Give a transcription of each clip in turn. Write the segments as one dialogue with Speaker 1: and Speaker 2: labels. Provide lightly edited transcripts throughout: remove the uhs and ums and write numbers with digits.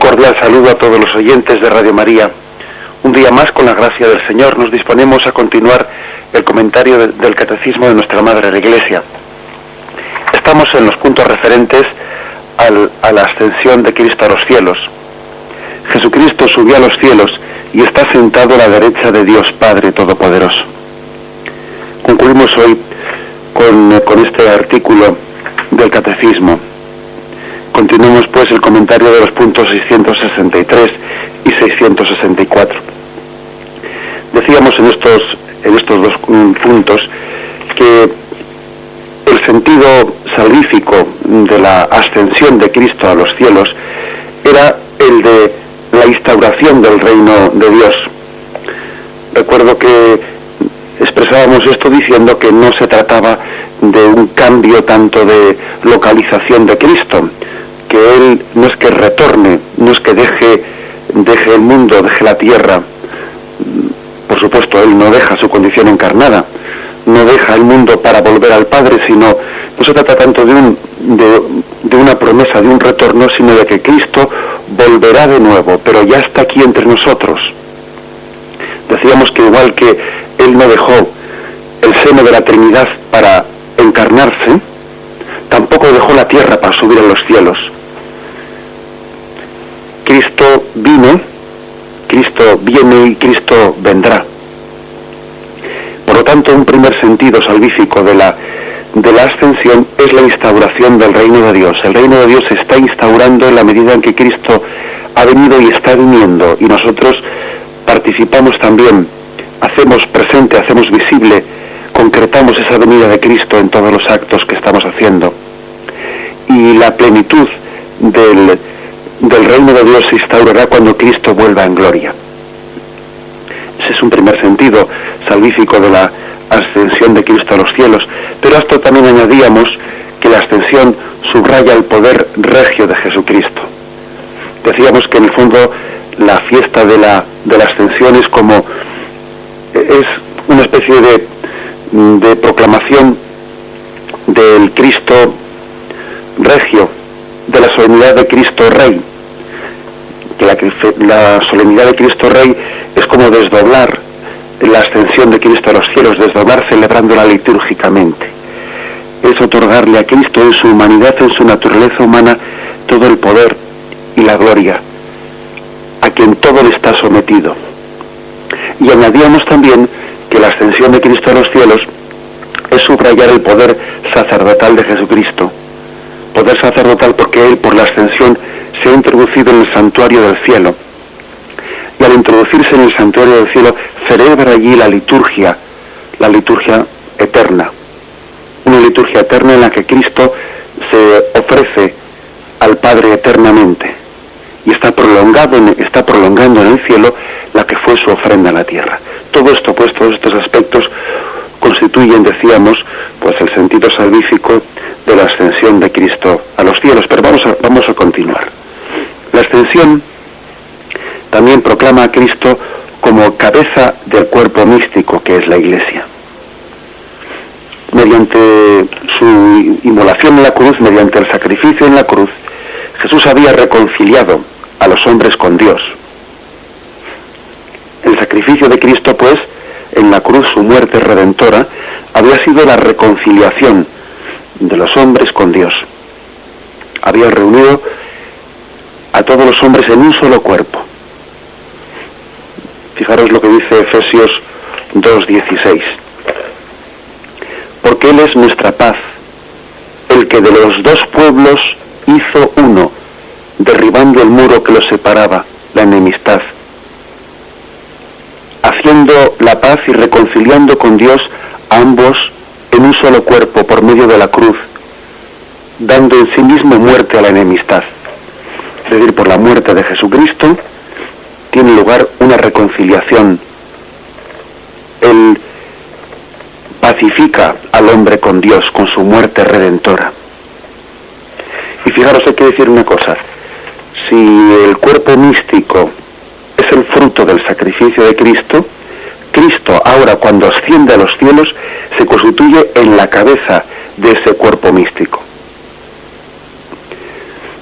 Speaker 1: cordial saludo a todos los oyentes de Radio María. Un día más, con la gracia del Señor, nos disponemos a continuar el comentario del Catecismo de nuestra Madre la Iglesia. Estamos en los puntos referentes a la ascensión de Cristo a los cielos. Jesucristo subió a los cielos y está sentado a la derecha de Dios Padre Todopoderoso. Concluimos hoy con este artículo del Catecismo. Continuemos pues el comentario de los puntos 663 y 664. Decíamos en estos dos puntos que el sentido salvífico de la ascensión de Cristo a los cielos era el de la instauración del reino de Dios. Recuerdo que expresábamos esto diciendo que no se trataba de un cambio tanto de localización de Cristo, que Él no es que retorne, no es que deje el mundo, deje la tierra. Por supuesto, Él no deja su condición encarnada, no deja el mundo para volver al Padre, sino no se trata tanto de una promesa, de un retorno, sino de que Cristo volverá de nuevo, pero ya está aquí entre nosotros. Decíamos que igual que Él no dejó el seno de la Trinidad para encarnarse, tampoco dejó la tierra para subir a los cielos. Cristo vino, Cristo viene y Cristo vendrá. Por lo tanto, un primer sentido salvífico de la ascensión es la instauración del reino de Dios. El reino de Dios se está instaurando en la medida en que Cristo ha venido y está viniendo, y nosotros participamos también, hacemos presente, hacemos visible, concretamos esa venida de Cristo en todos los actos que estamos haciendo. Y la plenitud del reino de Dios se instaurará cuando Cristo vuelva en gloria. Ese es un primer sentido salvífico de la ascensión de Cristo a los cielos. Pero a esto también añadíamos que la ascensión subraya el poder regio de Jesucristo. Decíamos que en el fondo la fiesta de la ascensión es una especie de proclamación del Cristo regio, de la solemnidad de Cristo Rey. Que la solemnidad de Cristo Rey es como desdoblar la ascensión de Cristo a los cielos, desdoblar celebrándola litúrgicamente. Es otorgarle a Cristo en su humanidad, en su naturaleza humana, todo el poder y la gloria, a quien todo le está sometido. Y añadíamos también que la ascensión de Cristo a los cielos es subrayar el poder sacerdotal de Jesucristo. Poder sacerdotal porque Él, por la ascensión, se ha introducido en el santuario del cielo. Y al introducirse en el santuario del cielo, celebra allí la liturgia eterna. Una liturgia eterna en la que Cristo se ofrece al Padre eternamente. Y está prolongando en el cielo la que fue su ofrenda en la tierra. Todo esto, pues, todos estos aspectos constituyen, decíamos, pues el sentido salvífico de la ascensión de Cristo a los cielos. Pero vamos a continuar. La ascensión también proclama a Cristo como cabeza del cuerpo místico que es la Iglesia. Mediante su inmolación en la cruz, mediante el sacrificio en la cruz, Jesús había reconciliado a los hombres con Dios. El sacrificio de Cristo, pues, en la cruz, su muerte redentora, había sido la reconciliación de los hombres con Dios. Había reunido a todos los hombres en un solo cuerpo. Fijaros lo que dice Efesios 2:16. Porque Él es nuestra paz, el que de los dos pueblos hizo uno, derribando el muro que los separaba, la enemistad, haciendo la paz y reconciliando con Dios a ambos en un solo cuerpo por medio de la cruz, dando en sí mismo muerte a la enemistad. Es decir, por la muerte de Jesucristo tiene lugar una reconciliación. Él pacifica al hombre con Dios con su muerte redentora. Y fijaros, hay que decir una cosa: si el cuerpo místico es el fruto del sacrificio de Cristo, Cristo ahora, cuando asciende a los cielos, se constituye en la cabeza de ese cuerpo místico.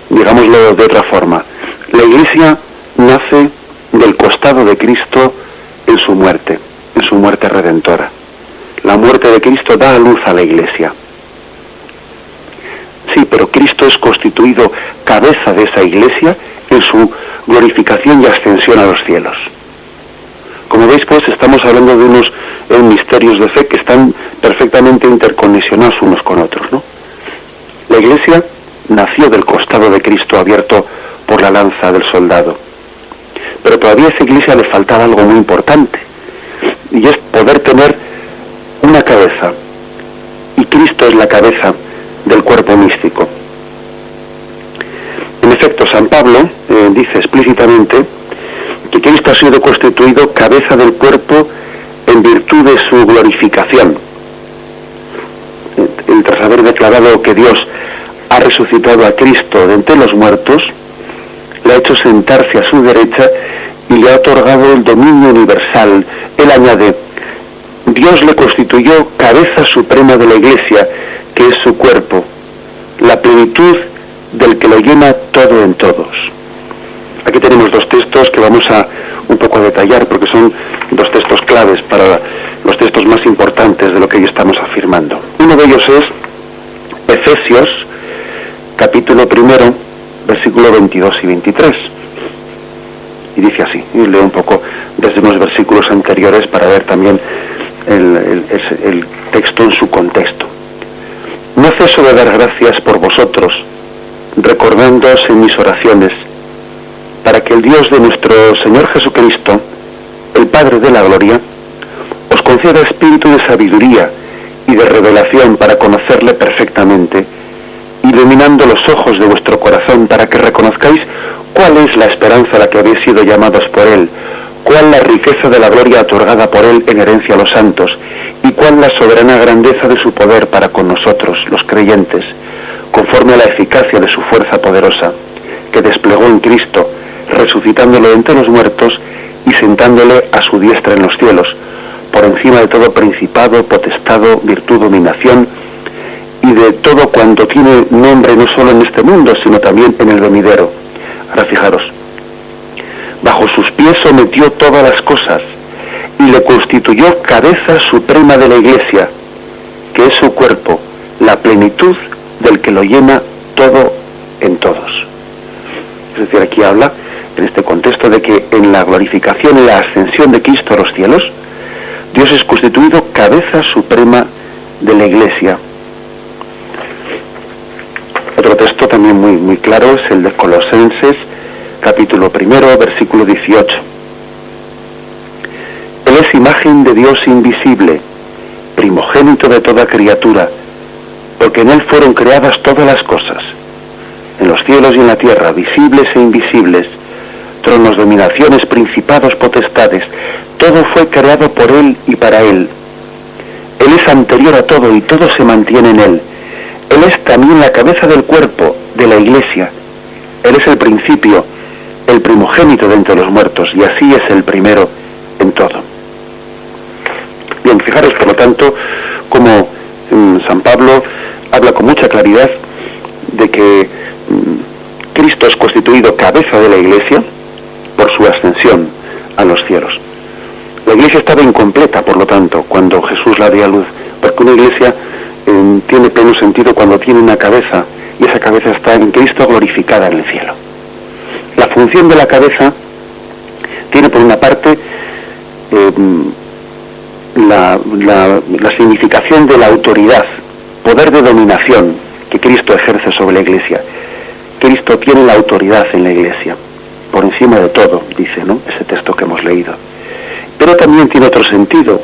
Speaker 1: Digámoslo de otra forma, la Iglesia Iglesia nace del costado de Cristo en su muerte redentora. La muerte de Cristo da a luz a la Iglesia. Sí, pero Cristo es constituido cabeza de esa Iglesia en su glorificación y ascensión a los cielos. Como veis, pues, estamos hablando de unos misterios de fe que están perfectamente interconexionados unos con otros, ¿no? La Iglesia nació del costado de Cristo abierto por la lanza del soldado. Pero todavía a esa Iglesia le faltaba algo muy importante, y es poder tener una cabeza. Y Cristo es la cabeza del cuerpo místico. En efecto, San Pablo dice explícitamente que Cristo ha sido constituido cabeza del cuerpo en virtud de su glorificación. Tras haber declarado que Dios ha resucitado a Cristo de entre los muertos, le ha hecho sentarse a su derecha y le ha otorgado el dominio universal. Él añade: Dios le constituyó cabeza suprema de la Iglesia, que es su cuerpo, la plenitud del que lo llena todo en todos. Aquí tenemos dos textos que vamos a un poco a detallar, porque son dos textos claves para los textos más importantes de lo que hoy estamos afirmando. Uno de ellos es Efesios, capítulo 1, versículo 22 y 23. Y dice así, y leo un poco desde unos versículos anteriores para ver también el texto en su contexto. No ceso de dar gracias por vosotros, recordándoos en mis oraciones, para que el Dios de nuestro Señor Jesucristo, el Padre de la Gloria, os conceda espíritu de sabiduría y de revelación para conocerle perfectamente, iluminando los ojos de vuestro corazón para que reconozcáis cuál es la esperanza a la que habéis sido llamados por Él, cuál la riqueza de la gloria otorgada por Él en herencia a los santos, y cuál la soberana grandeza de su poder para con nosotros, los creyentes, conforme a la eficacia de su fuerza poderosa, que desplegó en Cristo, resucitándolo entre los muertos y sentándole a su diestra en los cielos, por encima de todo principado, potestado, virtud, dominación, y de todo cuanto tiene nombre no solo en este mundo, sino también en el venidero. Ahora fijaros, bajo sus pies sometió todas las cosas, y le constituyó cabeza suprema de la Iglesia, que es su cuerpo, la plenitud del que lo llena todo en todos. Es decir, aquí habla, en este contexto, de que en la glorificación y la ascensión de Cristo a los cielos, Dios es constituido cabeza suprema de la Iglesia. Otro texto también muy claro es el de Colosenses, capítulo 1, versículo 18. Él es imagen de Dios invisible, primogénito de toda criatura, porque en Él fueron creadas todas las cosas, en los cielos y en la tierra, visibles e invisibles, tronos, dominaciones, principados, potestades. Todo fue creado por Él y para Él. Él es anterior a todo y todo se mantiene en Él. Él es también la cabeza del cuerpo, de la Iglesia. Él es el principio, el primogénito de entre los muertos, y así es el primero en todo. Bien, fijaros, por lo tanto, como San Pablo habla con mucha claridad de que Cristo es constituido cabeza de la Iglesia por su ascensión a los cielos. La Iglesia estaba incompleta, por lo tanto, cuando Jesús la dio a luz, porque una Iglesia tiene pleno sentido cuando tiene una cabeza, y esa cabeza está en Cristo glorificada en el cielo. La función de la cabeza tiene, por una parte, la significación de la autoridad, poder de dominación que Cristo ejerce sobre la Iglesia. Cristo tiene la autoridad en la Iglesia, por encima de todo, dice, ¿no?, ese texto que hemos leído. Pero también tiene otro sentido,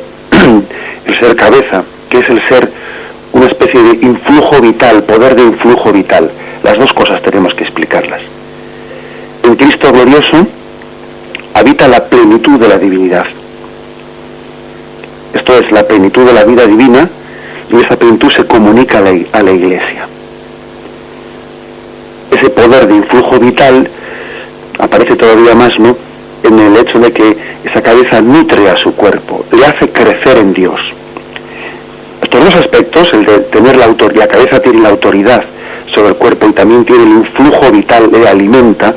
Speaker 1: el ser cabeza, que es el ser una especie de influjo vital, poder de influjo vital. Las dos cosas tenemos que explicarlas. En Cristo glorioso habita la plenitud de la divinidad. Esto es, la plenitud de la vida divina, y esa plenitud se comunica a la Iglesia. Ese poder de influjo vital aparece todavía más, ¿no?, en el hecho de que esa cabeza nutre a su cuerpo, le hace crecer en Dios. Estos dos aspectos, el de tener la cabeza tiene la autoridad sobre el cuerpo y también tiene el influjo vital, le alimenta,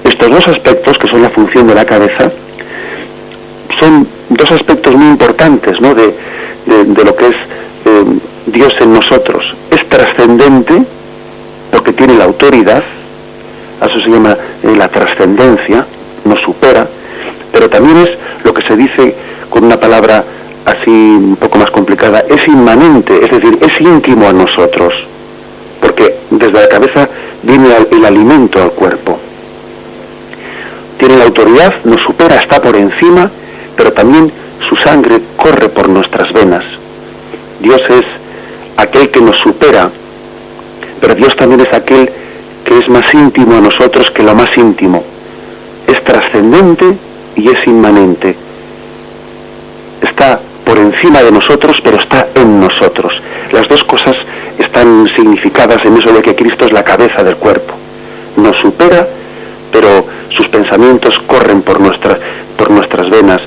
Speaker 1: esto estos dos aspectos, que son la función de la cabeza, son dos aspectos muy importantes, ¿no?, de lo que es Dios en nosotros. Es trascendente porque tiene la autoridad, a eso se llama la trascendencia, nos supera, pero también es lo que se dice con una palabra así un poco más complicada, es inmanente, es decir, es íntimo a nosotros, porque desde la cabeza viene el alimento al cuerpo. Tiene la autoridad, nos supera, está por encima, pero también su sangre corre por nuestras venas. Dios es aquel que nos supera, pero Dios también es aquel que es más íntimo a nosotros que lo más íntimo. Es trascendente y es inmanente. Está por encima de nosotros, pero está en nosotros. Las dos cosas están significadas en eso de que Cristo es la cabeza del cuerpo. Nos supera, pero sus pensamientos corren por nuestras venas.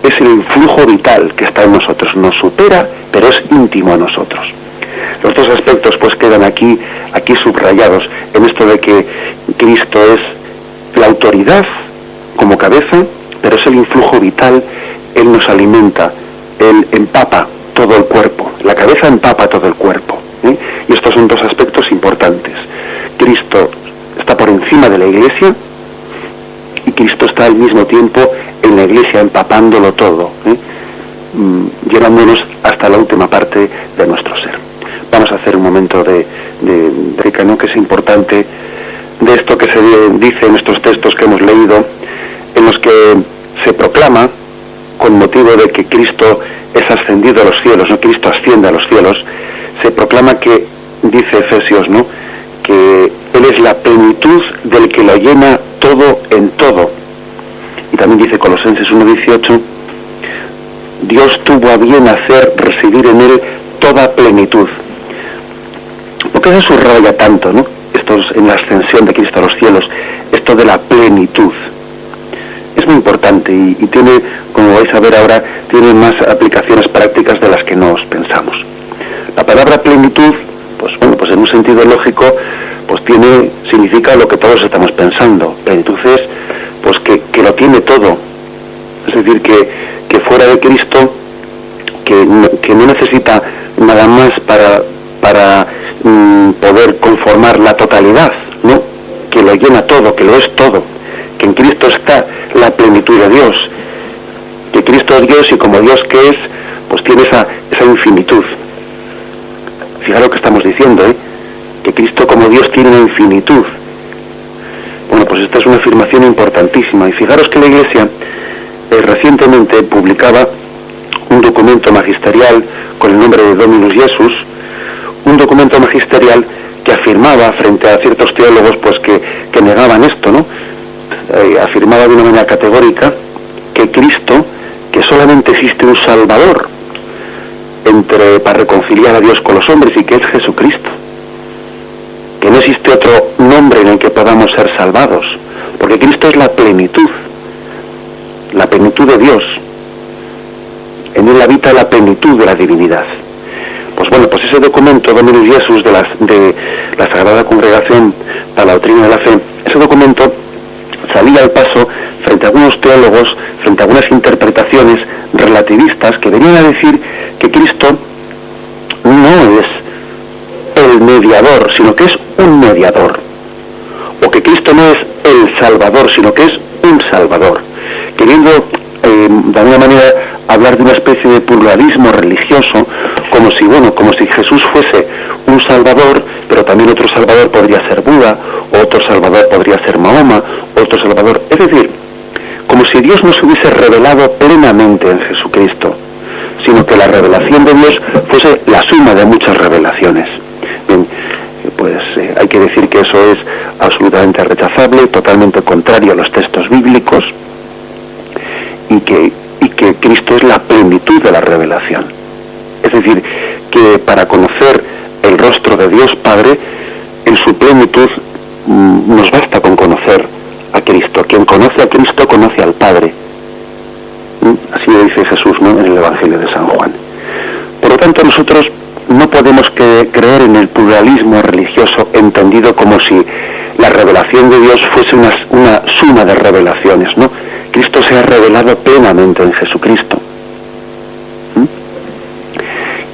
Speaker 1: Es el influjo vital que está en nosotros. Nos supera, pero es íntimo a nosotros. Los dos aspectos pues quedan aquí subrayados en esto de que Cristo es la autoridad como cabeza, pero es el influjo vital. Él nos alimenta, Él empapa todo el cuerpo, la cabeza empapa todo el cuerpo, ¿eh? Y estos son dos aspectos importantes. Cristo está por encima de la Iglesia y Cristo está al mismo tiempo en la Iglesia empapándolo todo, ¿eh? Llenándonos hasta la última parte de nuestro ser. Vamos a hacer un momento de ¿no?, que es importante, de esto que se dice en estos textos que hemos leído, en los que se proclama, con motivo de que Cristo es ascendido a los cielos, ¿no? Cristo asciende a los cielos, se proclama que, dice Efesios, ¿no?, que Él es la plenitud del que lo llena todo en todo. Y también dice Colosenses 1:18, Dios tuvo a bien hacer residir en Él toda plenitud. ¿Por qué se subraya tanto, ¿no?, esto es en la ascensión de Cristo a los cielos, esto de la plenitud? Es muy importante y tiene, como vais a ver ahora, tiene más aplicaciones prácticas de las que nos pensamos. La palabra plenitud, pues en un sentido lógico, pues significa lo que todos estamos pensando. Plenitud es, pues que lo tiene todo. Es decir, que fuera de Cristo, que no necesita nada más para poder conformar la totalidad, ¿no?, que lo llena todo, que lo es todo. Que en Cristo está la plenitud de Dios, que Cristo es Dios y como Dios que es, pues tiene esa infinitud. Fijaros lo que estamos diciendo, que Cristo como Dios tiene una infinitud. Bueno, pues esta es una afirmación importantísima. Y fijaros que la Iglesia recientemente publicaba un documento magisterial con el nombre de Dominus Jesus, un documento magisterial que afirmaba frente a ciertos teólogos pues que negaban esto, ¿no? Afirmaba de una manera categórica que Cristo, que solamente existe un Salvador para reconciliar a Dios con los hombres, y que es Jesucristo, que no existe otro nombre en el que podamos ser salvados, porque Cristo es la plenitud de Dios. En Él habita la plenitud de la divinidad. Pues ese documento Dominus Jesus de la Sagrada Congregación para la Doctrina de la Fe, ese documento salía al paso frente a algunos teólogos, frente a algunas interpretaciones relativistas que venían a decir que Cristo no es el mediador, sino que es un mediador, o que Cristo no es el Salvador, sino que es un Salvador, queriendo de alguna manera hablar de una especie de pluralismo religioso, como si Jesús fuese un Salvador, pero también otro Salvador podría ser Buda, otro Salvador podría ser Mahoma, otro Salvador, es decir, como si Dios no se hubiese revelado plenamente en Jesucristo, sino que la revelación de Dios fuese la suma de muchas revelaciones. Bien, pues hay que decir que eso es absolutamente rechazable, totalmente contrario a los textos bíblicos, y que Cristo es la plenitud de la revelación. Es decir, que para conocer el rostro de Dios Padre en su plenitud nos basta con conocer a Cristo. Quien conoce a Cristo conoce al Padre. Así lo dice Jesús, ¿no?, en el Evangelio de San Juan. Por lo tanto, nosotros no podemos creer en el pluralismo religioso entendido como si la revelación de Dios fuese una suma de revelaciones, ¿no? Cristo se ha revelado plenamente en Jesucristo.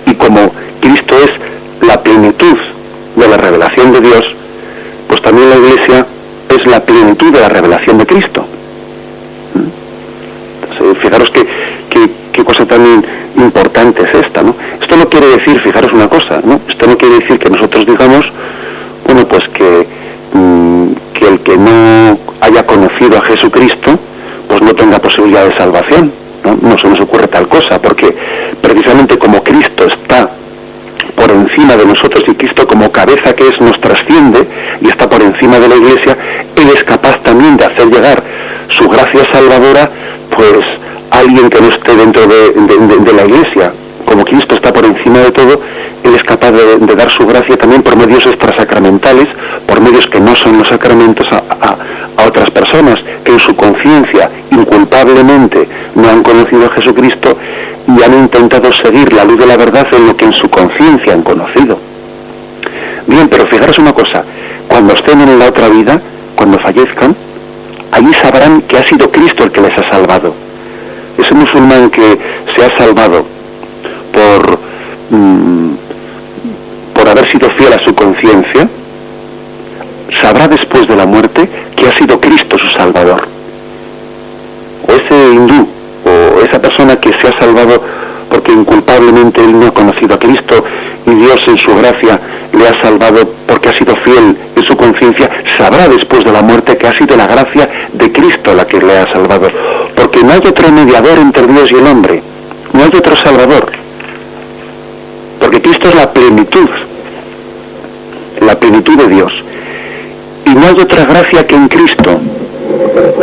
Speaker 1: Y como Cristo es la plenitud de la revelación de Dios, pues también la Iglesia es la plenitud de la revelación de Cristo. Entonces, fijaros qué cosa tan importante es esta, ¿no? Esto no quiere decir, fijaros una cosa, ¿no? Esto no quiere decir que nosotros digamos, bueno, pues que el que no haya conocido a Jesucristo, pues no tenga posibilidad de salvación, ¿no? No se nos ocurre tal cosa, porque precisamente como Cristo está por encima de nosotros y Cristo como cabeza que es nos trasciende y está por encima de la Iglesia, Él es capaz también de hacer llegar su gracia salvadora, pues a alguien que no esté dentro de la Iglesia. Como Cristo está por encima de todo, Él es capaz de dar su gracia también por medios extrasacramentales, por medios que no son los sacramentos, a otras personas que en su conciencia inculpablemente no han conocido a Jesucristo y han intentado seguir la luz de la verdad en lo que en su conciencia han conocido. Bien, pero fijaros una cosa, cuando estén en la otra vida, cuando fallezcan, allí sabrán que ha sido Cristo el que les ha salvado. Ese musulmán que se ha salvado por haber sido fiel a su conciencia, sabrá después de la muerte que ha sido Cristo su Salvador. O ese hindú, o esa persona que se ha salvado porque inculpablemente él no ha conocido a Cristo y Dios en su gracia le ha salvado porque ha sido fiel en su conciencia, sabrá después de la muerte que ha sido la gracia de Cristo la que le ha salvado. Porque no hay otro mediador entre Dios y el hombre, no hay otro Salvador. Porque Cristo es la plenitud de Dios. Y no hay otra gracia que en Cristo.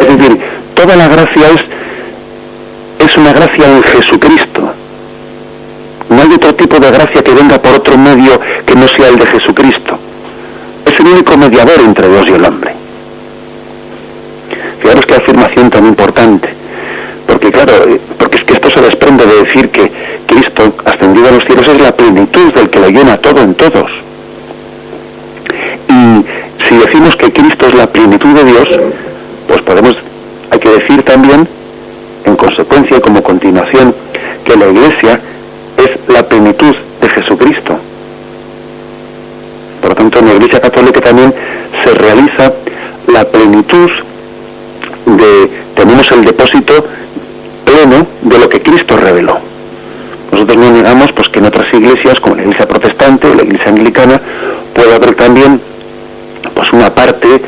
Speaker 1: Es decir, toda la gracia es una gracia en Jesucristo. No hay otro tipo de gracia que venga por otro medio que no sea el de Jesucristo. Es el único mediador entre Dios y el hombre. Fijaros qué afirmación tan importante. Porque claro, porque es que esto se desprende de decir que Cristo, ascendido a los cielos, es la plenitud del que lo llena todo en todos. Y si decimos que Cristo es la plenitud de Dios, pues hay que decir también, en consecuencia y como continuación, que la Iglesia es la plenitud de Jesucristo. Por lo tanto, en la Iglesia Católica también se realiza la plenitud tenemos el depósito pleno de lo que Cristo reveló. Nosotros no negamos pues que en otras iglesias, como la Iglesia Protestante, la Iglesia Anglicana, puede haber también pues una parte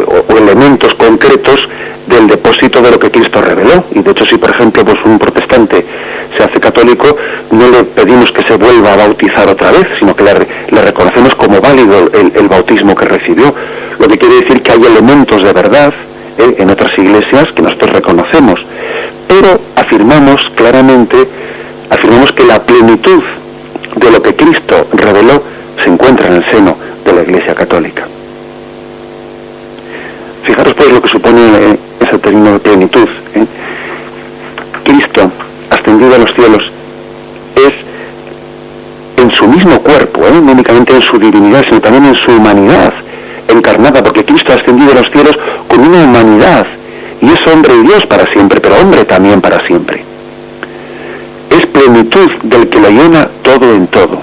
Speaker 1: o elementos concretos del depósito de lo que Cristo reveló. Y de hecho, si por ejemplo pues un protestante se hace católico, no le pedimos que se vuelva a bautizar otra vez, sino que le reconocemos como válido el bautismo que recibió. Lo que quiere decir que hay elementos de verdad en otras iglesias que nosotros reconocemos, pero afirmamos claramente que la plenitud de lo que Cristo reveló se encuentra en el seno de la Iglesia Católica. Fijaros pues lo que supone ese término de plenitud. Cristo, ascendido a los cielos, es en su mismo cuerpo, no únicamente en su divinidad, sino también en su humanidad encarnada, porque Cristo ha ascendido a los cielos con una humanidad, y es hombre y Dios para siempre, pero hombre también para siempre. Es plenitud del que lo llena todo en todo.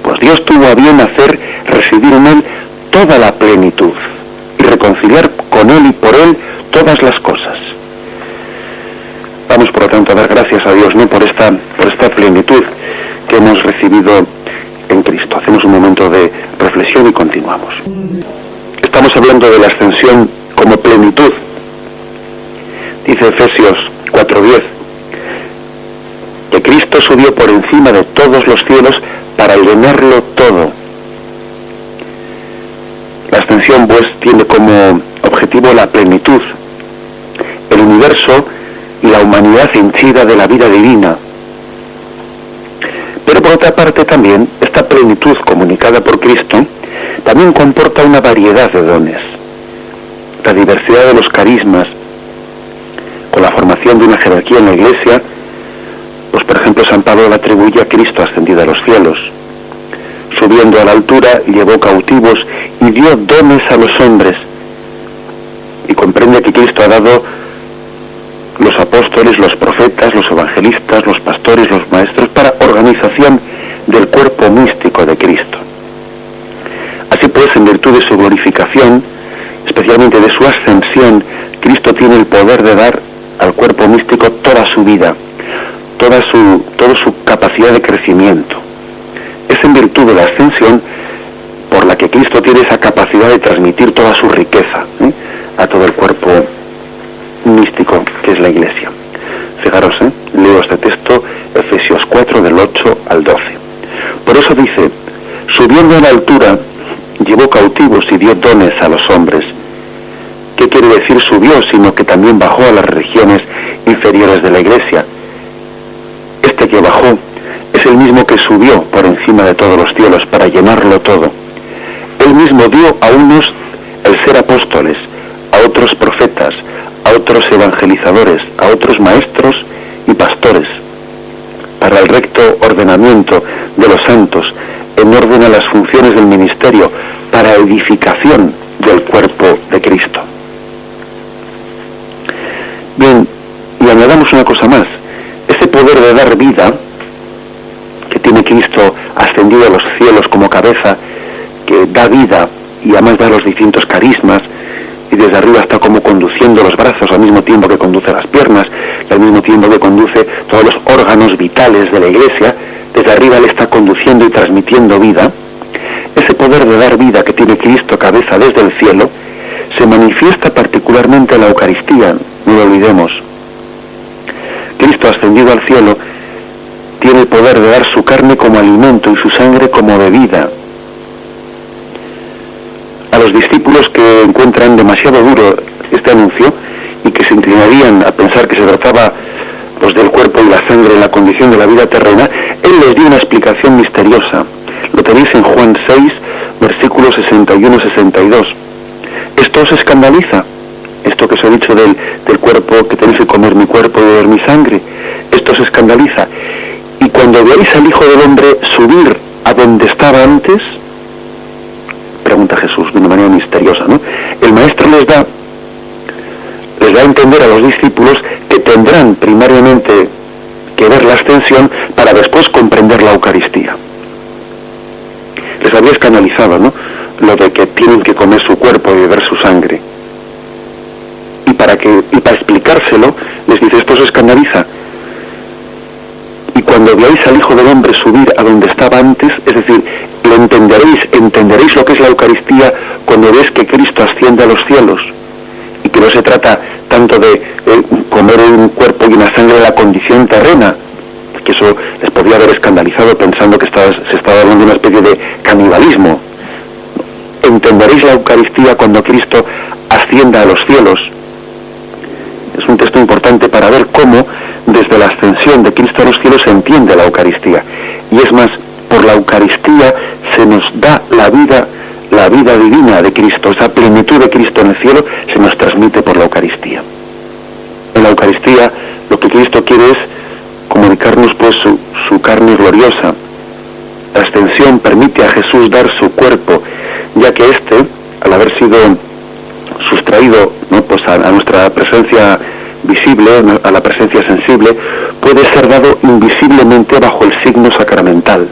Speaker 1: Pues Dios tuvo a bien hacer residir en él toda la plenitud y reconciliar con él y por él todas las cosas. Vamos por lo tanto a dar gracias a Dios, ¿no?, por esta plenitud que hemos recibido en Cristo. Hacemos un momento de reflexión y continuamos. Estamos hablando de la ascensión como plenitud. Dice Efesios 4:10 que Cristo subió por encima de todos los cielos para llenarlo todo. La ascensión pues tiene como objetivo la plenitud, el universo y la humanidad henchida de la vida divina. Pero por otra parte también, esta plenitud comunicada por Cristo también comporta una variedad de dones. La diversidad de los carismas, con la formación de una jerarquía en la Iglesia, pues por ejemplo San Pablo le atribuye a Cristo ascendido a los cielos. subiendo a la altura, llevó cautivos y dio dones a los hombres. Y comprende que Cristo ha dado los apóstoles, los profetas, los evangelistas, los pastores, los maestros, para organización del cuerpo místico de Cristo. Así pues, en virtud de su glorificación, especialmente de su ascensión, Cristo tiene el poder de dar al cuerpo místico toda su vida, toda su capacidad de crecimiento. Es en virtud de la ascensión por la que Cristo tiene esa capacidad de transmitir toda su riqueza a todo el cuerpo místico que es la Iglesia. Fijaros, leo este texto, Efesios 4, del 8 al 12. Por eso dice: subiendo a la altura, llevó cautivos y dio dones a los hombres. ¿Qué quiere decir subió? Sino que también bajó a las regiones inferiores de la Iglesia. Este que bajó es el mismo que subió por encima de todos los cielos para llenarlo todo. Él mismo dio a unos el ser apóstoles, a otros profetas, a otros evangelizadores, a otros maestros y pastores, para el recto ordenamiento de los santos, en orden a las funciones del ministerio, para edificación del cuerpo de Cristo. Bien, y añadamos una cosa más. Ese poder de dar vida que tiene Cristo ascendido a los cielos como cabeza, que da vida y además da los distintos carismas, y desde arriba está como conduciendo los brazos al mismo tiempo que conduce las piernas y al mismo tiempo que conduce todos los órganos vitales de la Iglesia. Desde arriba le está conduciendo y transmitiendo vida. Ese poder de dar vida que tiene Cristo cabeza desde el cielo se manifiesta particularmente en la Eucaristía, no lo olvidemos. Cristo ascendido al cielo tiene el poder de dar su carne como alimento y su sangre como bebida. A los discípulos que encuentran demasiado duro este anuncio y que se inclinarían a pensar que se trataba pues del cuerpo y la sangre en la condición de la vida terrena, Él les dio una explicación misteriosa. Lo tenéis en Juan 6, versículos 61-62. ¿Esto os escandaliza? Esto que os he dicho del cuerpo, que tenéis que comer mi cuerpo y beber mi sangre. Esto os escandaliza. Y cuando veáis al Hijo del Hombre subir a donde estaba antes, pregunta Jesús de una manera misteriosa, ¿no? El Maestro les da a entender a los discípulos que tendrán primariamente que ver la ascensión para después comprender la Eucaristía. Les había escandalizado, ¿no?, lo de que tienen que comer su cuerpo y beber su sangre. Y para explicárselo, les dice: esto os escandaliza. Y cuando veáis al Hijo del Hombre subir a donde estaba antes, es decir, lo entenderéis lo que es la Eucaristía cuando veis que Cristo asciende a los cielos, y que no se trata tanto de comer un cuerpo y una sangre de la condición terrena, que eso les podría haber escandalizado pensando que se estaba hablando de una especie de canibalismo. Entenderéis la Eucaristía cuando Cristo ascienda a los cielos. Es un texto importante para ver cómo desde la ascensión de Cristo a los cielos se entiende la Eucaristía. Y es más, por la Eucaristía se nos da la vida divina de Cristo, esa plenitud de Cristo en el cielo se nos transmite por la Eucaristía. En la Eucaristía lo que Cristo quiere es comunicarnos pues su carne gloriosa. La ascensión permite a Jesús dar su cuerpo, ya que éste, al haber sido sustraído, ¿no?, pues a nuestra presencia visible, a la presencia sensible, puede ser dado invisiblemente bajo el signo sacramental.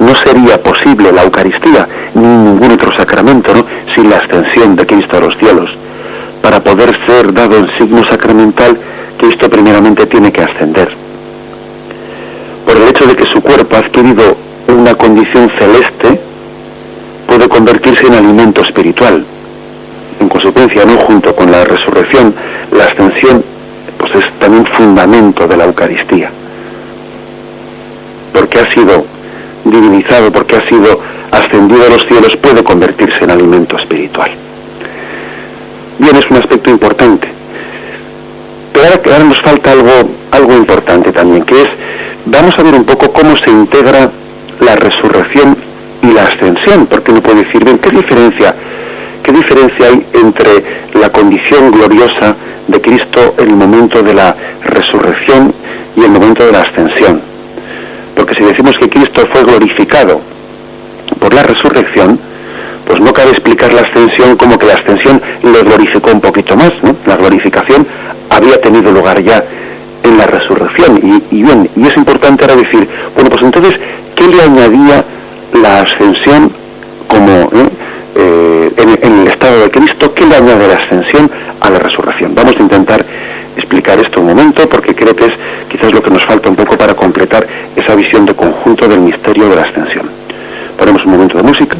Speaker 1: No sería posible la Eucaristía ni ningún otro sacramento, ¿no?, sin la ascensión de Cristo a los cielos. Para poder ser dado en signo sacramental, Cristo primeramente tiene que ascender. Por el hecho de que su cuerpo ha adquirido una condición celeste, puede convertirse en alimento espiritual. En consecuencia, ¿no?, junto con la resurrección, la ascensión pues es también fundamento de la Eucaristía. Porque ha sido divinizado, porque ha sido ascendido a los cielos, puede convertirse en alimento espiritual. Bien, es un aspecto importante. Pero ahora nos falta algo importante también, que es, vamos a ver un poco cómo se integra la resurrección y la ascensión, porque uno puede decir, bien, ¿qué diferencia hay entre la condición gloriosa de Cristo en el momento de la resurrección y el momento de la ascensión? Porque si decimos que Cristo fue glorificado por la resurrección, pues no cabe explicar la ascensión como que la ascensión le glorificó un poquito más, ¿no? La glorificación había tenido lugar ya en la resurrección, y es importante ahora decir, bueno, pues entonces, ¿qué le añadía la ascensión como en el estado de Cristo? ¿Qué le añade la ascensión a la resurrección? Vamos a intentar explicar esto un momento, porque creo que es quizás lo que nos falta un poco para completar esa visión de conjunto del misterio de la ascensión. Ponemos un momento de música.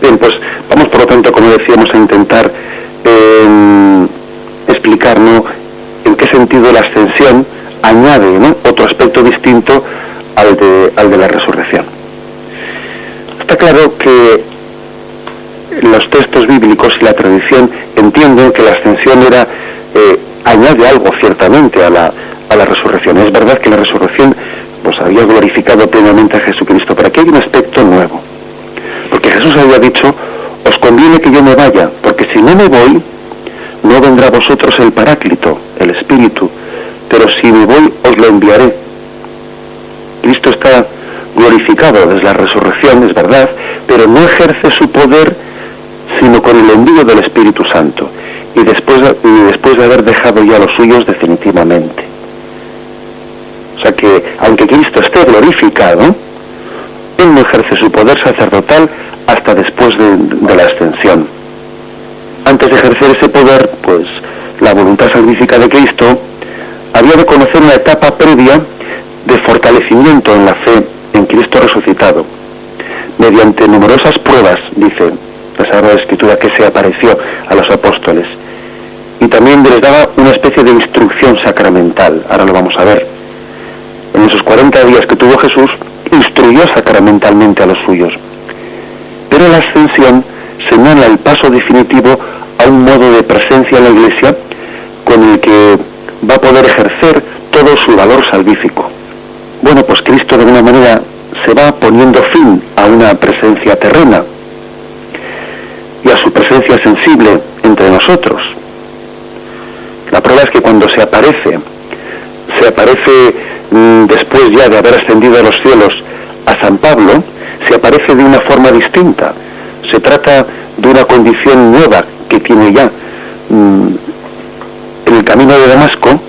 Speaker 1: Bien, pues vamos por lo tanto, como decíamos, a intentar explicar, ¿no?, en qué sentido la ascensión añade, ¿no?, otro aspecto distinto al de la resurrección. Está claro que los textos bíblicos y la tradición entienden que la ascensión añade algo ciertamente a la resurrección. Es verdad que la resurrección pues había glorificado plenamente a Jesucristo, pero aquí hay un aspecto nuevo. Porque Jesús había dicho, os conviene que yo me vaya, porque si no me voy, no vendrá a vosotros el Paráclito, el Espíritu, pero si me voy, os lo enviaré. Cristo está glorificado desde la resurrección, es verdad, pero no ejerce su poder sino con el envío del Espíritu Santo, y después de haber dejado ya los suyos definitivamente. O sea que, aunque Cristo esté glorificado, Él no ejerce su poder sacerdotal hasta después de la ascensión. Antes de ejercer ese poder, pues la voluntad salvífica de Cristo había de conocer una etapa previa de fortalecimiento en la fe en Cristo resucitado, mediante numerosas pruebas, dice la Sagrada Escritura, que se apareció a los apóstoles, y también les daba una especie de instrucción sacramental. Ahora lo vamos a ver. En esos 40 días que tuvo Jesús, instruyó sacramentalmente a los suyos. Pero la ascensión señala el paso definitivo a un modo de presencia en la Iglesia con el que va a poder ejercer todo su valor salvífico. Bueno, pues Cristo de alguna manera se va poniendo fin a una presencia terrena y a su presencia sensible entre nosotros. La prueba es que cuando se aparece después ya de haber ascendido a los cielos a San Pablo, se aparece de una forma distinta. Se trata de una condición nueva que tiene ya. En el camino de Damasco,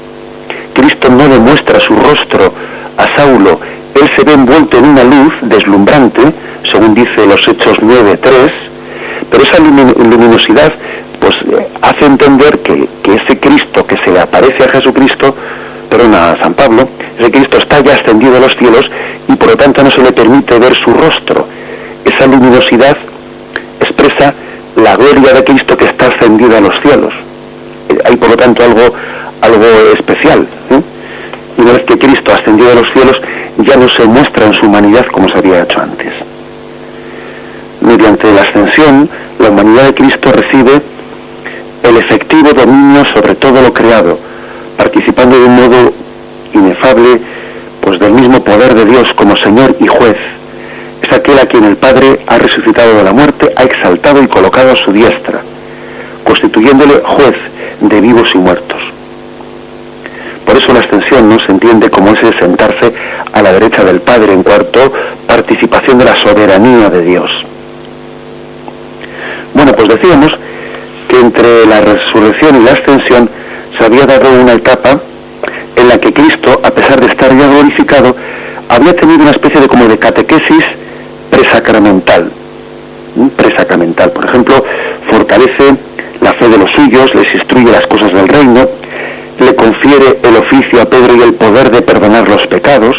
Speaker 1: Cristo no le muestra su rostro a Saulo. Él se ve envuelto en una luz deslumbrante, según dice los Hechos 9:3, pero esa luminosidad pues hace entender que ese Cristo que se le aparece a San Pablo, ese Cristo está ya ascendido a los cielos y por lo tanto no se le permite ver su rostro. Esa luminosidad expresa la gloria de Cristo que está ascendido a los cielos. Hay por lo tanto algo especial, ¿eh? Y una vez que Cristo ha ascendido a los cielos, ya no se muestra en su humanidad como se había hecho antes. Mediante la ascensión, la humanidad de Cristo recibe el efectivo dominio sobre todo lo creado, participando de un modo inefable pues del mismo poder de Dios como Señor y Juez. Es aquel a quien el Padre ha resucitado de la muerte, ha exaltado y colocado a su diestra, constituyéndole juez de vivos y muertos. Por eso la ascensión no se entiende como ese sentarse a la derecha del Padre en cuanto participación de la soberanía de Dios. Bueno, pues decíamos que entre la resurrección y la ascensión se había dado una etapa en la que Cristo, a pesar de estar ya glorificado, había tenido una especie de como de catequesis presacramental. Por ejemplo, fortalece la fe de los suyos, les instruye las cosas del reino, le confiere el oficio a Pedro y el poder de perdonar los pecados.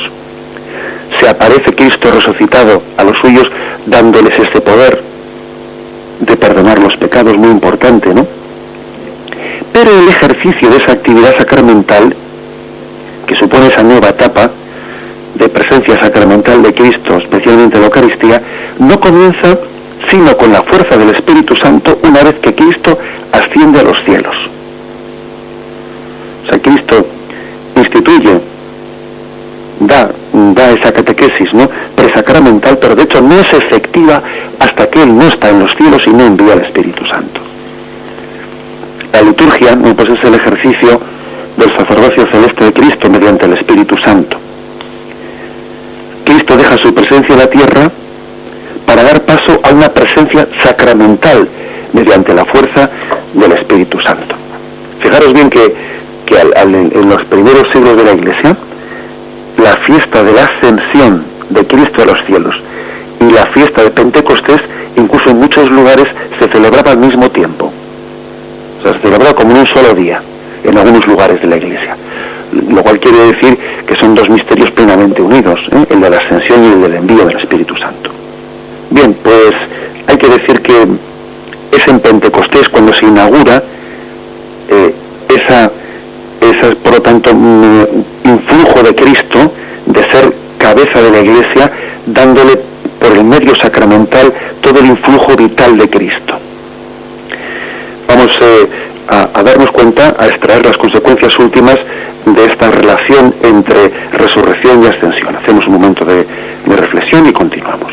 Speaker 1: Se aparece Cristo resucitado a los suyos dándoles este poder de perdonar los pecados, muy importante, ¿no? Pero el ejercicio de esa actividad sacramental, que supone esa nueva etapa de presencia sacramental de Cristo, especialmente en la Eucaristía, no comienza sino con la fuerza del Espíritu Santo una vez que Cristo asciende a los cielos. O sea, Cristo instituye, da esa catequesis, ¿no?, presacramental, pero de hecho no es efectiva hasta que Él no está en los cielos y no envía al Espíritu Santo. La liturgia, pues, es el ejercicio del sacerdocio celeste de Cristo mediante el Espíritu Santo. Cristo deja su presencia en la tierra para dar a una presencia sacramental mediante la fuerza del Espíritu Santo. Fijaros bien que en los primeros siglos de la Iglesia, la fiesta de la ascensión de Cristo a los cielos y la fiesta de Pentecostés, incluso en muchos lugares, se celebraba al mismo tiempo. O sea, se celebraba como en un solo día, en algunos lugares de la Iglesia. Lo cual quiere decir que son dos misterios plenamente unidos, el de la ascensión y el del envío del Espíritu Santo. Bien, pues hay que decir que es en Pentecostés cuando se inaugura esa, por lo tanto, influjo de Cristo, de ser cabeza de la Iglesia, dándole por el medio sacramental todo el influjo vital de Cristo. Vamos a darnos cuenta, a extraer las consecuencias últimas de esta relación entre resurrección y ascensión. Hacemos un momento de reflexión y continuamos.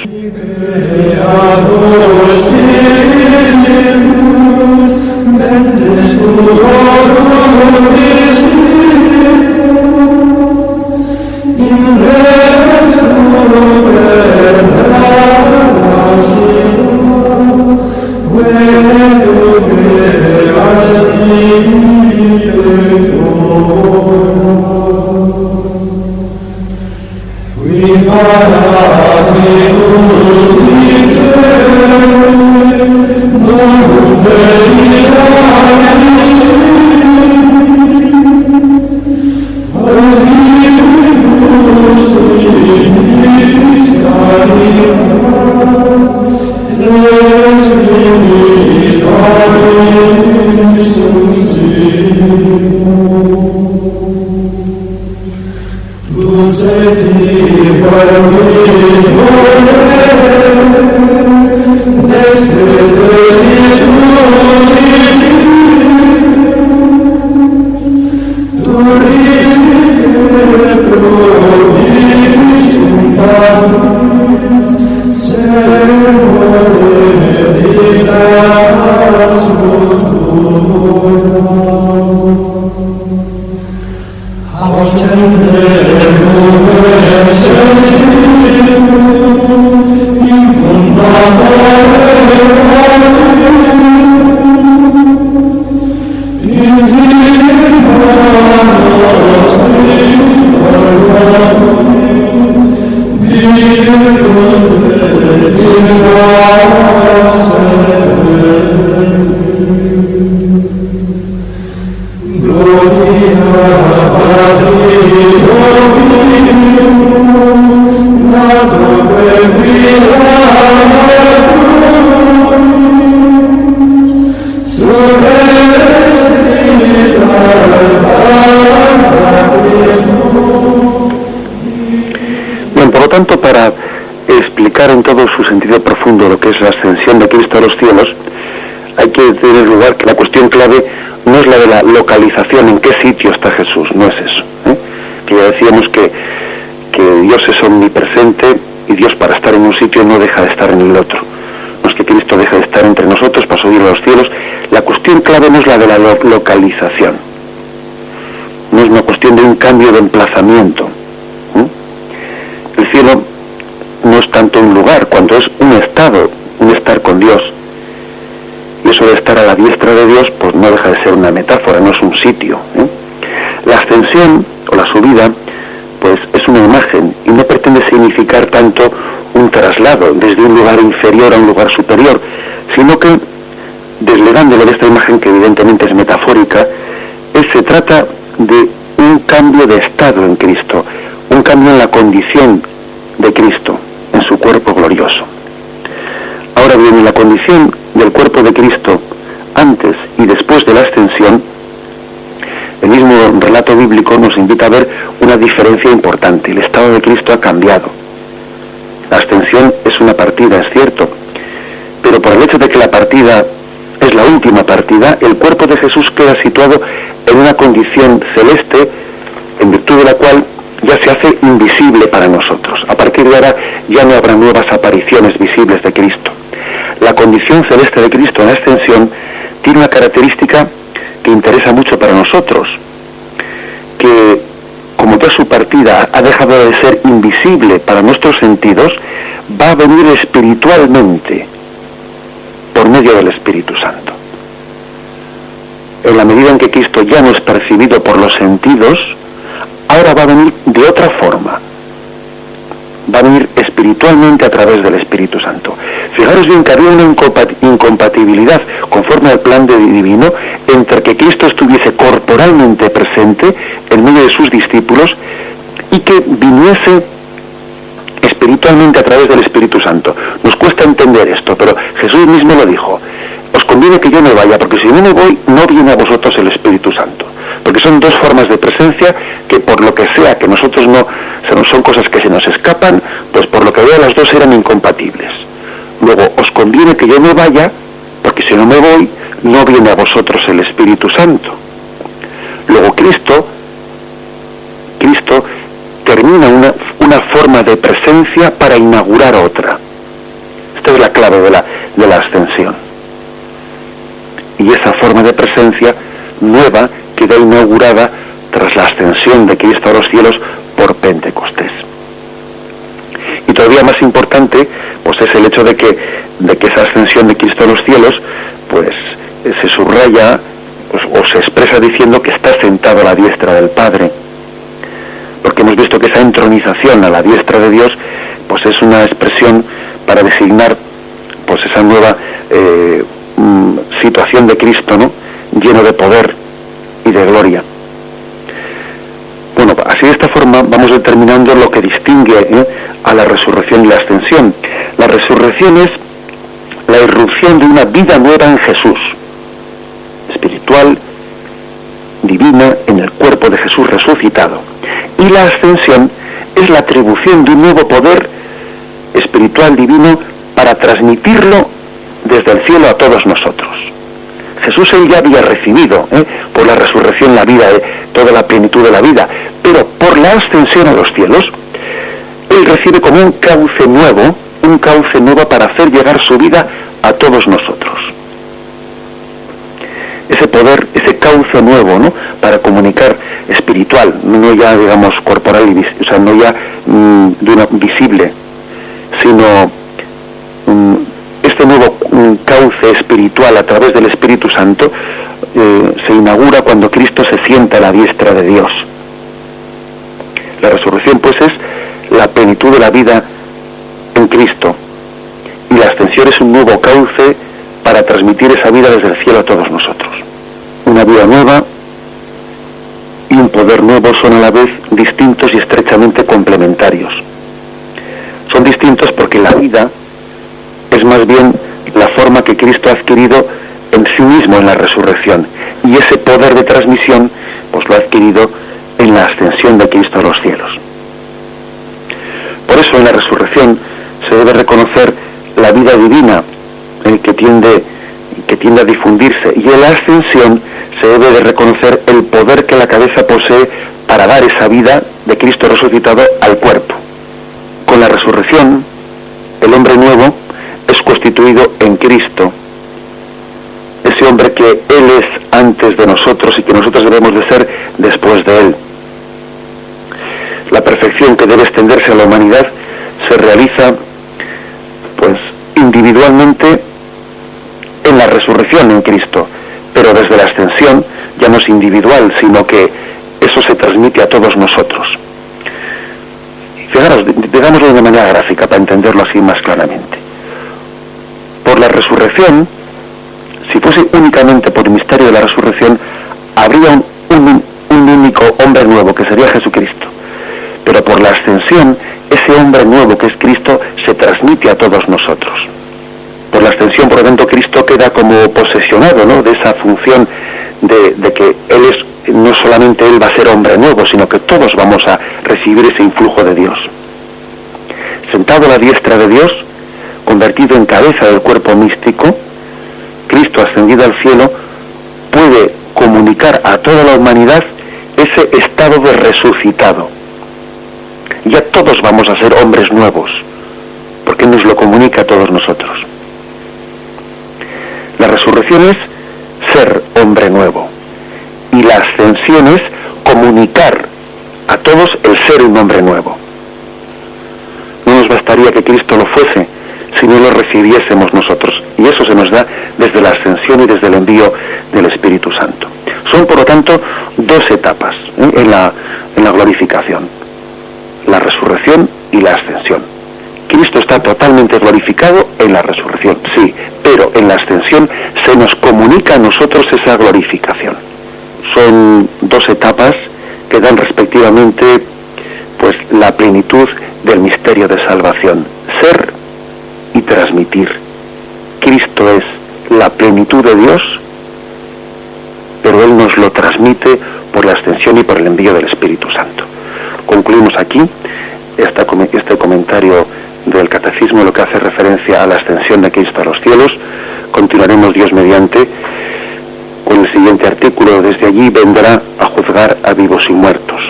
Speaker 1: En todo su sentido profundo lo que es la ascensión de Cristo a los cielos, hay que tener lugar que la cuestión clave no es la de la localización, en qué sitio está Jesús, no es eso, que ya decíamos que Dios es omnipresente y Dios para estar en un sitio no deja de estar en el otro. No es que Cristo deje de estar entre nosotros para subir a los cielos. La cuestión clave no es la de la localización, no es una cuestión de un cambio de emplazamiento. El cielo no es tanto un lugar, cuando es un estado, un estar con Dios. Y eso de estar a la diestra de Dios, pues no deja de ser una metáfora, no es un sitio. La ascensión o la subida, pues es una imagen y no pretende significar tanto un traslado desde un lugar inferior a un lugar superior, sino que, desligándolo de esta imagen que evidentemente es metafórica, se trata de un cambio de estado en Cristo, un cambio en la condición de Cristo, en su cuerpo glorioso. Ahora bien, en la condición del cuerpo de Cristo antes y después de la ascensión, el mismo relato bíblico nos invita a ver una diferencia importante. El estado de Cristo ha cambiado. La ascensión es una partida, es cierto, pero por el hecho de que la partida es la última partida, el cuerpo de Jesús queda situado en una condición celeste, en virtud de la cual ya se hace invisible para nosotros. A partir de ahora ya no habrá nuevas apariciones visibles de Cristo. La condición celeste de Cristo en la ascensión tiene una característica que interesa mucho para nosotros, que como ya su partida ha dejado de ser invisible para nuestros sentidos, va a venir espiritualmente por medio del Espíritu Santo. En la medida en que Cristo ya no es percibido por los sentidos, ahora va a venir de otra forma. Va a venir espiritualmente a través del Espíritu Santo. Fijaros bien que había una incompatibilidad, conforme al plan divino, entre que Cristo estuviese corporalmente presente en medio de sus discípulos y que viniese espiritualmente a través del Espíritu Santo. Nos cuesta entender esto, pero Jesús mismo lo dijo: os conviene que yo me vaya, porque si yo me voy, no viene a vosotros el Espíritu Santo. Porque son dos formas de presencia que, por lo que sea que nosotros no, son cosas que se nos escapan, pues por lo que veo las dos eran incompatibles. Luego, os conviene que yo me vaya, porque si no me voy, no viene a vosotros el Espíritu Santo. Luego Cristo termina una forma de presencia para inaugurar otra. Esta es la clave de la ascensión. Y esa forma de presencia nueva queda inaugurada tras la ascensión de Cristo a los cielos por Pentecostés. Y todavía más importante, pues es el hecho de que esa ascensión de Cristo a los cielos, pues se subraya, pues, o se expresa diciendo que está sentado a la diestra del Padre. Porque hemos visto que esa entronización a la diestra de Dios, pues es una expresión para designar, pues esa nueva situación de Cristo, ¿no?, lleno de poder y de gloria. Bueno, así de esta forma vamos determinando lo que distingue a la resurrección y la ascensión. La resurrección es la irrupción de una vida nueva en Jesús, espiritual, divina, en el cuerpo de Jesús resucitado. Y la ascensión es la atribución de un nuevo poder espiritual divino para transmitirlo desde el cielo a todos nosotros. Jesús él ya había recibido por la resurrección la vida, toda la plenitud de la vida, pero por la ascensión a los cielos, él recibe como un cauce nuevo para hacer llegar su vida a todos nosotros. Ese poder, ese cauce nuevo, ¿no?, para comunicar espiritual, no ya, digamos, corporal, o sea, no ya de una visible, sino este nuevo cauce espiritual a través del Espíritu Santo se inaugura cuando Cristo se sienta a la diestra de Dios. La resurrección, pues, es la plenitud de la vida en Cristo, y la ascensión es un nuevo cauce para transmitir esa vida desde el cielo a todos nosotros. Una vida nueva y un poder nuevo son a la vez distintos y estrechamente complementarios. Son distintos porque la vida es más bien la forma que Cristo ha adquirido en sí mismo en la resurrección, y ese poder de transmisión pues lo ha adquirido en la ascensión de Cristo a los cielos. Por eso en la resurrección se debe reconocer la vida divina que tiende a difundirse, y en la ascensión se debe de reconocer el poder que la cabeza posee para dar esa vida de Cristo resucitado al cuerpo. Con la resurrección, el hombre nuevo es constituido en Cristo, ese hombre que Él es antes de nosotros y que nosotros debemos de ser después de Él. La perfección que debe extenderse a la humanidad se realiza, pues, individualmente en la resurrección en Cristo, pero desde la ascensión ya no es individual, sino que eso se transmite a todos nosotros. Fijaros, digámoslo de una manera gráfica para entenderlo así más claramente. Por la resurrección, si fuese únicamente por el misterio de la resurrección, habría un único hombre nuevo, que sería Jesucristo. Pero por la ascensión, ese hombre nuevo que es Cristo se transmite a todos nosotros. Por la ascensión, por lo tanto, Cristo queda como posesionado, ¿no?, de esa función de que Él es, no solamente Él va a ser hombre nuevo, sino que todos vamos a recibir ese influjo de Dios. Sentado a la diestra de Dios, convertido en cabeza del cuerpo místico, Cristo ascendido al cielo puede comunicar a toda la humanidad ese estado de resucitado. Ya todos vamos a ser hombres nuevos, porque nos lo comunica a todos nosotros. La resurrección es ser hombre nuevo, y la ascensión es comunicar a todos el ser un hombre nuevo. No nos bastaría que Cristo lo fuese si no lo recibiésemos nosotros, Y eso se nos da desde la ascensión y desde el envío del Espíritu Santo. Son, por lo tanto, dos etapas en la glorificación: la resurrección y la ascensión. Cristo está totalmente glorificado en la resurrección, sí, pero en la ascensión se nos comunica a nosotros esa glorificación. Son dos etapas que dan respectivamente pues la plenitud del misterio de salvación: ser y transmitir. Cristo es la plenitud de Dios, pero Él nos lo transmite por la ascensión y por el envío del Espíritu Santo. Concluimos aquí este comentario del Catecismo, lo que hace referencia a la ascensión de Cristo a los cielos. Continuaremos, Dios mediante, con el siguiente artículo: desde allí vendrá a juzgar a vivos y muertos.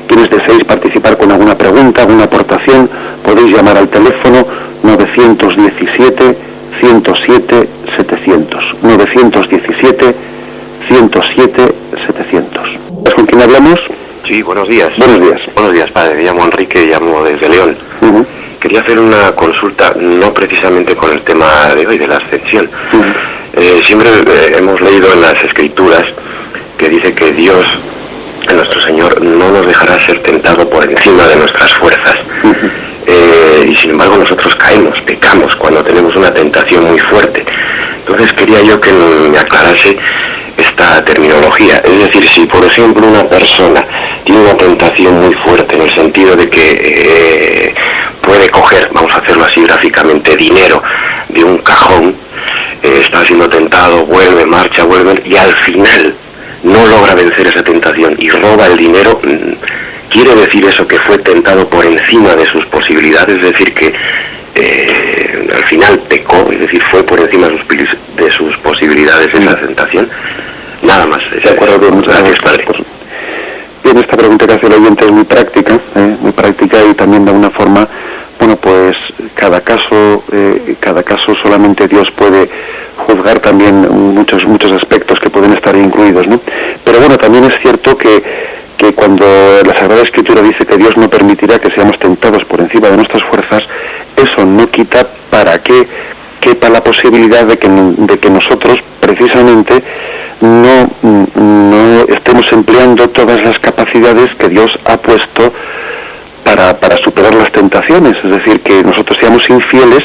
Speaker 1: Quienes deseéis participar con alguna pregunta, alguna aportación, podéis llamar al teléfono 917 107 700. 917 107 700. ¿Con quién hablamos?
Speaker 2: Sí, buenos días.
Speaker 1: Buenos días.
Speaker 2: Buenos días, padre. Me llamo Enrique, llamo desde León. Quería hacer una consulta, no precisamente con el tema de hoy, de la ascensión. Siempre hemos leído en las Escrituras que dice que Dios, nuestro Señor, no nos dejará ser tentado por encima de nuestras fuerzas. Y sin embargo nosotros pecamos cuando tenemos una tentación muy fuerte. Entonces quería yo que me aclarase esta terminología. Es decir, si por ejemplo una persona tiene una tentación muy fuerte en el sentido de que puede coger, vamos a hacerlo así gráficamente, dinero de un cajón, está siendo tentado, vuelve y al final no logra vencer esa tentación y roba el dinero, ¿quiere decir eso que fue tentado por encima de sus posibilidades? Es decir, que al final pecó, es decir, fue por encima de sus posibilidades esa tentación. Nada más.
Speaker 1: De acuerdo, bien, muchas gracias, padre. Bien, esta pregunta que hace el oyente es muy práctica y también de una forma, pues cada caso solamente Dios puede juzgar también muchos aspectos que pueden estar incluidos, ¿no? Pero bueno, también es cierto que cuando la Sagrada Escritura dice que Dios no permitirá que seamos tentados por encima de nuestras fuerzas, eso no quita para que quepa la posibilidad de que nosotros precisamente no estemos empleando todas las capacidades que Dios ha puesto para superar las tentaciones. Es decir, que nosotros seamos infieles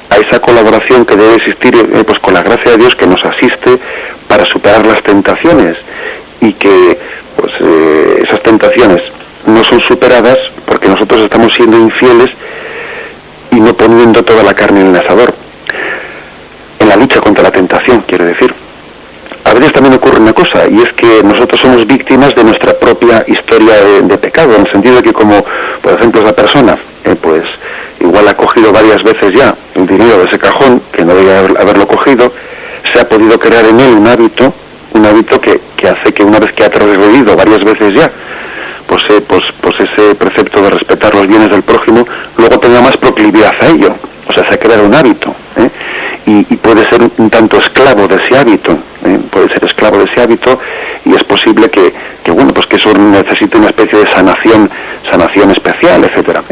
Speaker 1: a esa colaboración que debe existir pues con la gracia de Dios que nos asiste para superar las tentaciones, y que pues esas tentaciones no son superadas porque nosotros estamos siendo infieles y no poniendo toda la carne en el asador en la lucha contra la tentación, quiero decir. A veces también ocurre una cosa, y es que nosotros somos víctimas de nuestra propia historia de pecado, en el sentido de que, como por ejemplo esa persona pues igual ha cogido varias veces ya el dinero de ese cajón que no debía haberlo cogido, se ha podido crear en él un hábito que hace que una vez que ha transgredido varias veces ya pues ese precepto de respetar los bienes del prójimo, luego tenga más proclividad a ello. O sea, se ha creado un hábito, y puede ser un tanto esclavo de ese hábito, y es posible que eso necesite una especie de sanación especial, etcétera,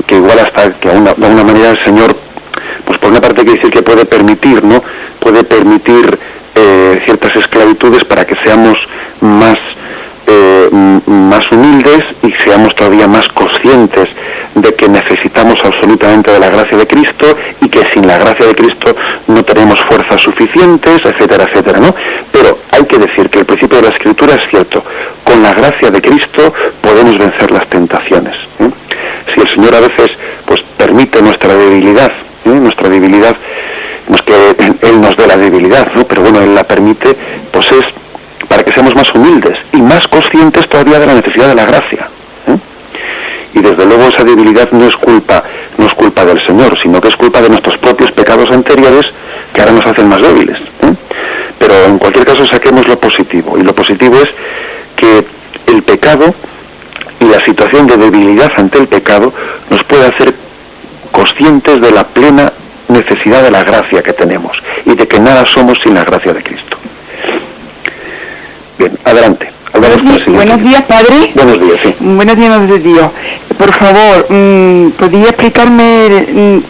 Speaker 1: que igual hasta que de alguna manera el Señor, pues por una parte hay que decir que puede permitir ciertas esclavitudes para que seamos más humildes y seamos todavía más conscientes de que necesitamos absolutamente de la gracia de Cristo, y que sin la gracia de Cristo no tenemos fuerzas suficientes, etcétera, etcétera, ¿no? Pero hay que decir que el principio de la Escritura es cierto: con la gracia de Cristo podemos vencer las tentaciones. Si el Señor a veces pues permite nuestra debilidad, no es que Él nos dé la debilidad, ¿no? Pero bueno, Él la permite, pues es para que seamos más humildes y más conscientes todavía de la necesidad de la gracia. Y desde luego esa debilidad no es culpa del Señor, sino que es culpa de nuestros propios pecados anteriores que ahora nos hacen más débiles. Pero en cualquier caso saquemos lo positivo, y lo positivo es que el pecado y la situación de debilidad ante el pecado nos puede hacer conscientes de la plena necesidad de la gracia que tenemos y de que nada somos sin la gracia de Cristo. Bien, adelante.
Speaker 3: Buenos días, padre.
Speaker 1: Buenos días, sí.
Speaker 3: Buenos días, Dios. por favor, ¿podría explicarme en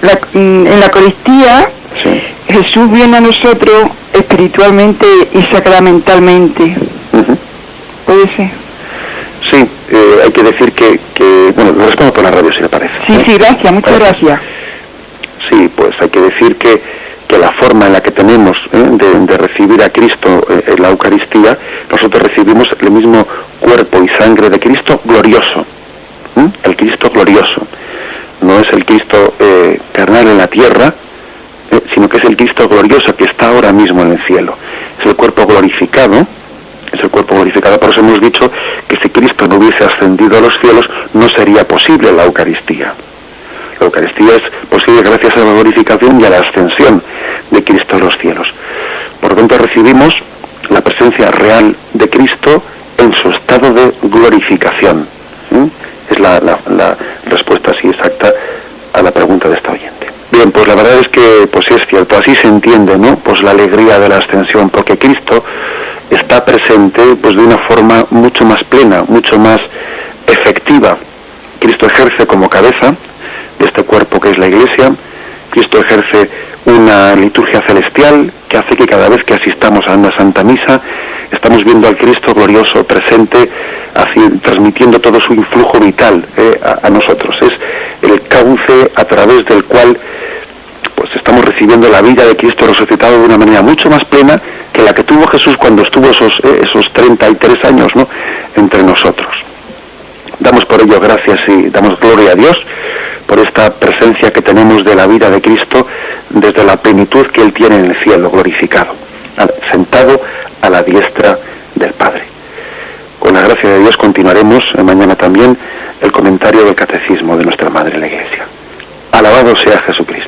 Speaker 3: la Eucaristía?
Speaker 1: Sí.
Speaker 3: Jesús viene a nosotros espiritualmente y sacramentalmente. ¿Puede ser?
Speaker 1: Sí, hay que decir que bueno, lo respondo por la radio si le parece.
Speaker 3: Sí, gracias, muchas gracias.
Speaker 1: Sí, pues hay que decir que la forma en la que tenemos de recibir a Cristo en la Eucaristía, nosotros recibimos el mismo cuerpo y sangre de Cristo glorioso. El Cristo glorioso. No es el Cristo carnal en la tierra, sino que es el Cristo glorioso que está ahora mismo en el cielo. Es el cuerpo glorificado. Por eso hemos dicho que si Cristo no hubiese ascendido a los cielos, no sería posible la Eucaristía. La Eucaristía es posible gracias a la glorificación y a la ascensión de Cristo a los cielos. Por lo tanto, recibimos la presencia real de Cristo en su estado de glorificación. Es la respuesta así exacta a la pregunta de esta oyente. Bien, pues la verdad es que pues sí es cierto, así se entiende, ¿no? Pues la alegría de la ascensión, porque Cristo está presente pues de una forma mucho más plena, mucho más efectiva. Cristo ejerce como cabeza de este cuerpo que es la Iglesia. Cristo ejerce una liturgia celestial que hace que cada vez que asistamos a una Santa Misa estamos viendo al Cristo glorioso presente, transmitiendo todo su influjo vital a nosotros. Es el cauce a través del cual pues estamos recibiendo la vida de Cristo resucitado de una manera mucho más plena que la que tuvo Jesús cuando estuvo esos 33 años, ¿no?, entre nosotros. Damos por ello gracias y damos gloria a Dios por esta presencia que tenemos de la vida de Cristo desde la plenitud que Él tiene en el cielo glorificado, sentado a la diestra del Padre. Con la gracia de Dios continuaremos mañana también el comentario del Catecismo de nuestra Madre la Iglesia. Alabado sea Jesucristo.